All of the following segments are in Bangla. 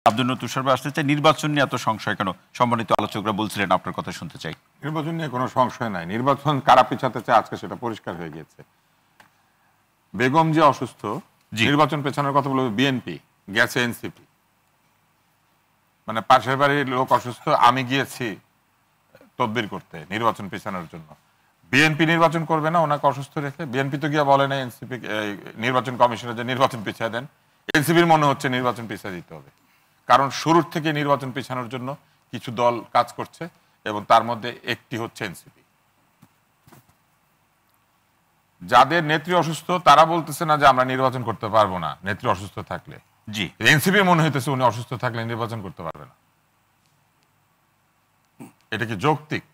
আব্দুল নূর তুষার ভাই আসতে চাই, নির্বাচন নিয়ে এত সংশয় কেন? সম্মানিত আলোচকরা বলছিলেন, আপনার কথা শুনতে চাই। নির্বাচন নিয়ে কোনো সংশয় নাই। নির্বাচন কারা পিছাতে চায় আজকে সেটা পরিষ্কার হয়ে গিয়েছে। বেগম যে অসুস্থ, নির্বাচন পেছানোর কথা বলবে বিএনপি, গেছে এনসিপি। মানে পাশের বাড়ির লোক অসুস্থ, আমি গিয়েছি তদবির করতে নির্বাচন পেছানোর জন্য। বিএনপি নির্বাচন করবে না ওনাকে অসুস্থ রেখে? বিএনপি তো গিয়ে বলে না এনসিপি নির্বাচন কমিশনের যে নির্বাচন পিছিয়ে দেন। এনসিপির মনে হচ্ছে নির্বাচন পিছিয়ে দিতে হবে, কারণ শুরুর থেকে নির্বাচন পিছানোর জন্য কিছু দল কাজ করছে এবং তার মধ্যে একটি হচ্ছে এনসিপি। যাদের নেত্রী অসুস্থ তারা বলতেছে না যে আমরা নির্বাচন করতে পারবো না নেত্রী অসুস্থ থাকলে। জি, এনসিপির মনে হইতেছে উনি অসুস্থ থাকলে নির্বাচন করতে পারবে না। এটা কি যৌক্তিক?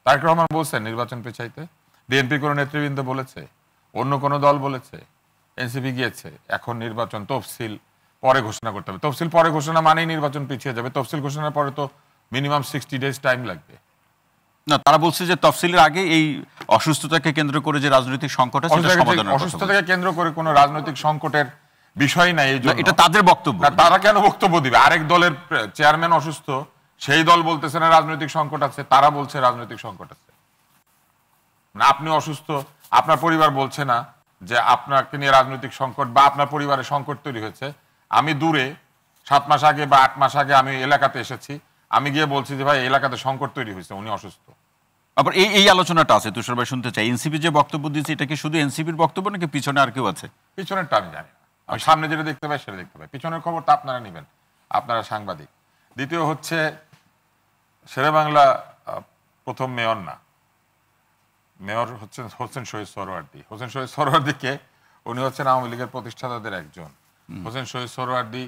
তারেক রহমান বলছেন নির্বাচন পেছাইতে? বিএনপি কোন নেতৃবৃন্দ বলেছে? অন্য কোন দল বলেছে? এনসিপি গিয়েছে। এখন নির্বাচন তফসিল পরে ঘোষণা করতে হবে। তফসিল পরে ঘোষণা মানেই নির্বাচন পিছিয়ে যাবে। তফসিল ঘোষণার পরে তো মিনিমাম 60 ডেজ টাইম লাগবে। না, তারা বলছে যে তফসিলের আগে এই অসুস্থতাকে কেন্দ্র করে যে রাজনৈতিক সংকট আছে সেটা সমাধানের কথা। অসুস্থতাকে কেন্দ্র করে কোনো রাজনৈতিক সংকটের বিষয় নাই। এই জন্য এটা তাদের বক্তব্য। তারা কেন বক্তব্য দিবে? আরেক দলের চেয়ারম্যান অসুস্থ, সেই দল বলতেছে না রাজনৈতিক সংকট আছে, তারা বলছে রাজনৈতিক সংকট আছে। না, আপনি অসুস্থ, আপনার পরিবার বলছে না যে আপনাকে নিয়ে রাজনৈতিক সংকট বা আপনার পরিবারের সংকট তৈরি হয়েছে। আমি দূরে 7 মাস আগে বা 8 মাস আগে আমি এলাকাতে এসেছি, আমি গিয়ে বলছি যে ভাই এলাকাতে সংকট তৈরি হয়েছে, উনি অসুস্থ। আবার এই আলোচনাটা আছে তুষার ভাই, শুনতে চাই। এনসিপি যে বক্তব্য দিয়েছে এটা কি শুধু এনসিপির বক্তব্য নাকি পিছনে আর কেউ আছে? পিছনেরটা আমি জানি না, আমি সামনে যেটা দেখতে পাই সেটা দেখতে পাই। পিছনের খবরটা আপনারা নেবেন, আপনারা সাংবাদিক। দ্বিতীয় হচ্ছে শেরেবাংলা প্রথম মেয়র না, মেয়র হচ্ছেন হোসেন শহীদ সোহরাওয়ার্দী। হোসেন শহীদ সোহরাওয়ার্দীকে, উনি হচ্ছেন আওয়ামী লীগের প্রতিষ্ঠাতাদের একজন। হোসেন শহীদ সোহরাওয়ার্দী,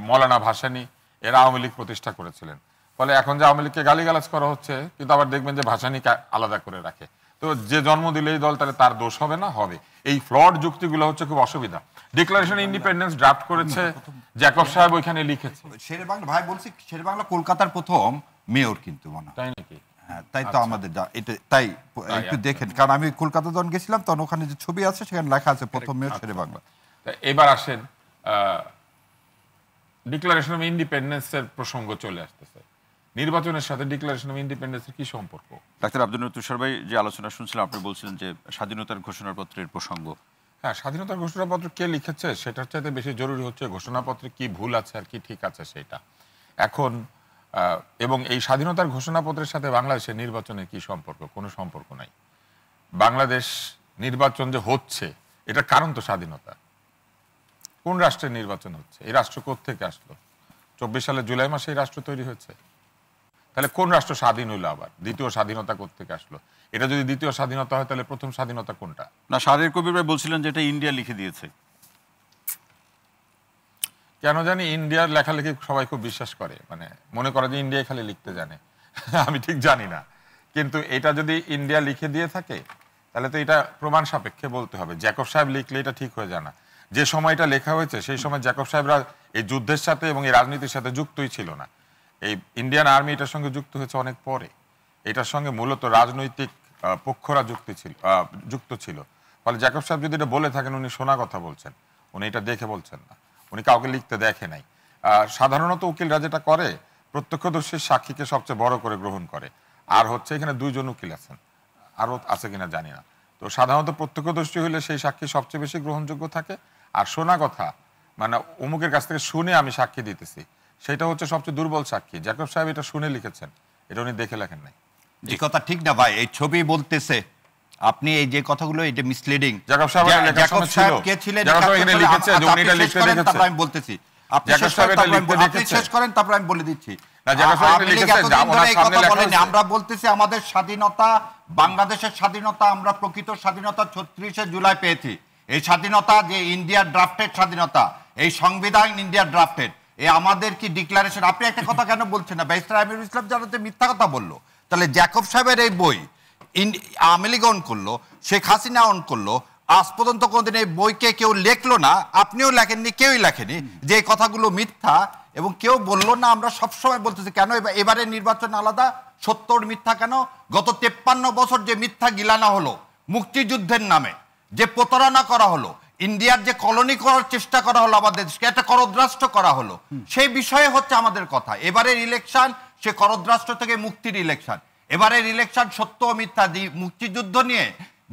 মৌলানা ভাসানী এরা আওয়ামী লীগ প্রতিষ্ঠা করেছিলেন। ফলে এখন যে আওয়ামী লীগকে গালিগালাজ করা হচ্ছে, কিন্তু আবার দেখবেন যে ভাসানীকে আলাদা করে রাখে। তো যে জন্ম দিলে এই দল, তাহলে তার দোষ হবে না? হবে। এই ফ্লড যুক্তিগুলো হচ্ছে খুব অসুবিধা। ডিক্লারেশন ইন্ডিপেন্ডেন্স ড্রাফট করেছে জ্যাকব সাহেব, ওইখানে লিখেছে। শেরেবাংলা ভাই বলছি, শেরেবাংলা কলকাতার প্রথম মেয়র কিন্তু মনে হয়, তাই নাকি? হ্যাঁ, তাই তো আমাদের এটা তাই একটু দেখেন, কারণ আমি কলকাতা যখন গেছিলাম তখন ওখানে যে ছবি আছে সেখানে লেখা আছে প্রথম মেয়র শেরেবাংলা। এবার আসেন, ডিক্লারেশন অফ ইন্ডিপেন্ডেন্সের প্রসঙ্গ চলে আসতেছে। নির্বাচনের সাথে ডিক্লারেশন অফ ইন্ডিপেন্ডেন্সের কি সম্পর্ক? ডাক্তার আব্দুল নূর তুষার ভাই, যে আলোচনা শুনছিলাম আপনি বলছিলেন যে স্বাধীনতার ঘোষণাপত্রের প্রসঙ্গ। হ্যাঁ, স্বাধীনতার ঘোষণাপত্র কে লিখেছে সেটার চাইতে বেশি জরুরি হচ্ছে ঘোষণাপত্রে কি ভুল আছে আর কি ঠিক আছে সেটা। এখন এবং এই স্বাধীনতার ঘোষণাপত্রের সাথে বাংলাদেশের নির্বাচনের কি সম্পর্ক? কোনো সম্পর্ক নাই। বাংলাদেশ নির্বাচন যে হচ্ছে এটার কারণ তো স্বাধীনতা। কোন রাষ্ট্রের নির্বাচন হচ্ছে? এই রাষ্ট্র কোত্থেকে আসলো? 24 সালের জুলাই মাসে এই রাষ্ট্র তৈরি হয়েছে। তাহলে কোন রাষ্ট্র স্বাধীন হইলো? আবার দ্বিতীয় স্বাধীনতা কোত্থেকে আসলো? এটা যদি দ্বিতীয় স্বাধীনতা হয় তাহলে প্রথম স্বাধীনতা কোনটা? না, শাহরিয়ার কবির ভাই বলছিলেন যে এটা ইন্ডিয়া লিখে দিয়েছে। কেন জানি ইন্ডিয়ার লেখালেখি সবাই খুব বিশ্বাস করে, মানে মনে করে যে ইন্ডিয়া খালি লিখতে জানে। আমি ঠিক জানি না, কিন্তু এটা যদি ইন্ডিয়া লিখে দিয়ে থাকে তাহলে তো এটা প্রমাণ সাপেক্ষে বলতে হবে। জ্যাকব সাহেব লিখলে এটা ঠিক হয়ে যায় না। যে সময়টা লেখা হয়েছে সেই সময় জ্যাকব সাহেবরা এই যুদ্ধের সাথে এবং এই রাজনীতির সাথে যুক্তই ছিল না। এই ইন্ডিয়ান আর্মি এটার সঙ্গে যুক্ত হয়েছে অনেক পরে। এটার সঙ্গে মূলত রাজনৈতিক পক্ষরা যুক্ত ছিল। ফলে জ্যাকব সাহেব যদি এটা বলে থাকেন, উনি শোনা কথা বলছেন, উনি এটা দেখে বলছেন না, উনি কাউকে লিখতে দেখে নাই। সাধারণত উকিলরা যেটা করে, প্রত্যক্ষদর্শীর সাক্ষীকে সবচেয়ে বড় করে গ্রহণ করে। আর হচ্ছে এখানে 2 জন উকিল আছেন, আরও আছে কিনা জানি না। তো সাধারণত প্রত্যক্ষদর্শী হলে সেই সাক্ষী সবচেয়ে বেশি গ্রহণযোগ্য থাকে। আর শোনা কথা, মানে অমুকের কাছ থেকে শুনে আমি সাক্ষী দিতেছি, সেটা হচ্ছে সবচেয়ে দুর্বল সাক্ষী। জ্যাকব সাহেব এটা শুনে লিখেছেন, এটা উনি দেখে লেখেন নাই। এই কথা ঠিক না ভাই, এই ছবি বলতেছে আপনি এই যে কথাগুলো, এটা মিসলিডিং। জ্যাকব সাহেব কে ছিলেন আমি বলতেছি, আপনি শেষ করেন তারপর আমি বলে দিচ্ছি। আমরা বলতেছি আমাদের স্বাধীনতা, বাংলাদেশের স্বাধীনতা, আমরা প্রকৃত স্বাধীনতা 36শে জুলাই পেয়েছি। এই স্বাধীনতা যে ইন্ডিয়ার ড্রাফটেড স্বাধীনতা, এই সংবিধান ইন্ডিয়ার ড্রাফটেড, এই আমাদের কি ডিক্লারেশন? আপনি একটা কথা কেন বলছেন না? ব্যারিস্টার আমিরুল ইসলাম জানাতে মিথ্যা কথা বললো, তাহলে জ্যাকব সাহেবের এই বই আওয়ামী লীগ অন করলো, শেখ হাসিনা অন করলো, আজ পর্যন্ত কোনদিন এই বইকে কেউ লেখলো না, আপনিও লেখেননি, কেউই লেখেনি, যে এই কথাগুলো মিথ্যা, এবং কেউ বললো না। আমরা সবসময় বলতেছি কেন এবারে নির্বাচন আলাদা, 70 মিথ্যা কেন? গত 53 বছর যে মিথ্যা গিলানো হলো, মুক্তিযুদ্ধের নামে যে প্রতারণা করা হলো, ইন্ডিয়ার যে কলোনি করার চেষ্টা করা হলো আমাদের দেশকে, একটা করদ্রাষ্ট্র করা হলো, সেই বিষয়ে হচ্ছে আমাদের কথা। এবারের ইলেকশন সে করদ্রাষ্ট্র থেকে মুক্তির ইলেকশন। এবারের ইলেকশন সত্য ও মিথ্যা, মুক্তিযুদ্ধ নিয়ে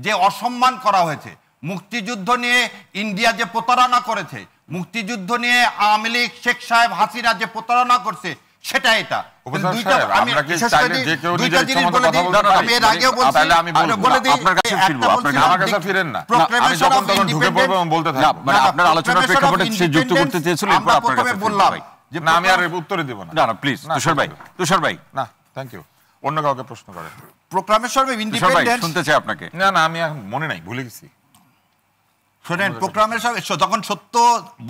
যে অসম্মান করা হয়েছে, মুক্তিযুদ্ধ নিয়ে ইন্ডিয়া যে প্রতারণা করেছে, মুক্তিযুদ্ধ নিয়ে আওয়ামী লীগ, শেখ সাহেব হাসিনা যে প্রতারণা করছে, সেটা এটা। আমি আর উত্তরে দেব না, প্লিজ তুষার ভাই না, থ্যাংক ইউ। অন্য কাউকে প্রশ্ন করেন। প্রোক্লামেশন অফ ইন্ডিপেন্ডেন্স শুনতে চাই আপনাকে। না না, আমি এখন মনে নাই, ভুলে গেছি। শোনেন, প্রোক্লামেশন যখন সত্য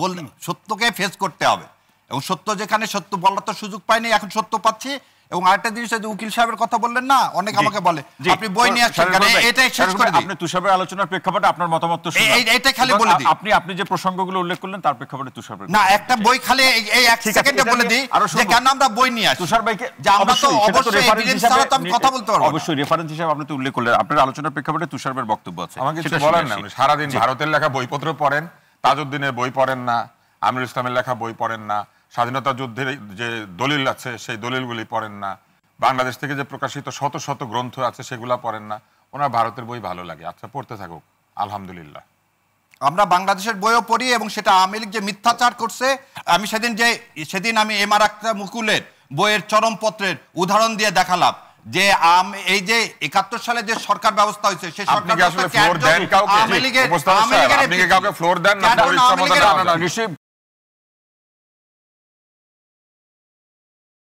বললেন, সত্যকে ফেস করতে হবে, এবং সত্য যেখানে সত্য বলার তো সুযোগ পাইনি, এখন সত্য পাচ্ছি। এবং আরেকটা জিনিস, উকিল সাহেবের কথা বললেন না, অনেক আমাকে বলে আপনি বই নিয়ে আসছেন, এটাই শেষ করে দিই। আপনি তুষারের আলোচনার প্রেক্ষাপটে আপনার মতামত তো এইটা খালি বলে দিই। আপনি যে প্রসঙ্গগুলো উল্লেখ করলেন তার প্রেক্ষাপটে তুষার না, একটা বই খালি এই এক সেকেন্ডে বলে দিই যে কেন আমরা বই নিয়ে আসি। তুষার ভাইকে যে আমরা তো অবশ্যই এভিডেন্স ছাড়া তো আমি কথা বলতে পারবো না। অবশ্যই রেফারেন্স হিসেবে আপনি তো উল্লেখ করলেন, আপনার আলোচনার প্রেক্ষাপটে তুষার ভাইয়ের বক্তব্য আছে। আমাকে কিছু বলেন না, সারাদিন ভারতের লেখা বইপত্র পড়েন, তাজউদ্দিনের বই পড়েন না, আমির ইসলামের লেখা বই পড়েন না, স্বাধীনতা যুদ্ধের যে দলিল আছে সেই দলিলগুলি পড়েন না, বাংলাদেশ থেকে যে প্রকাশিত শত শত গ্রন্থ আছে সেগুলা পড়েন না। ওনার ভারতের বই ভালো লাগে, আচ্ছা পড়তে থাকুক, আলহামদুলিল্লাহ। আমরা বাংলাদেশের বইও পড়ি, এবং সেটা আওয়ামী লীগ যে মিথ্যাচার করছে, আমি সেদিন আমি এমআর আখতার মুকুলের বইয়ের চরমপত্রের উদাহরণ দিয়ে দেখালাম যে এই যে ৭১ সালে যে সরকার ব্যবস্থা হয়েছে, সেই সরকার ফ্লোর দেন কাউকে?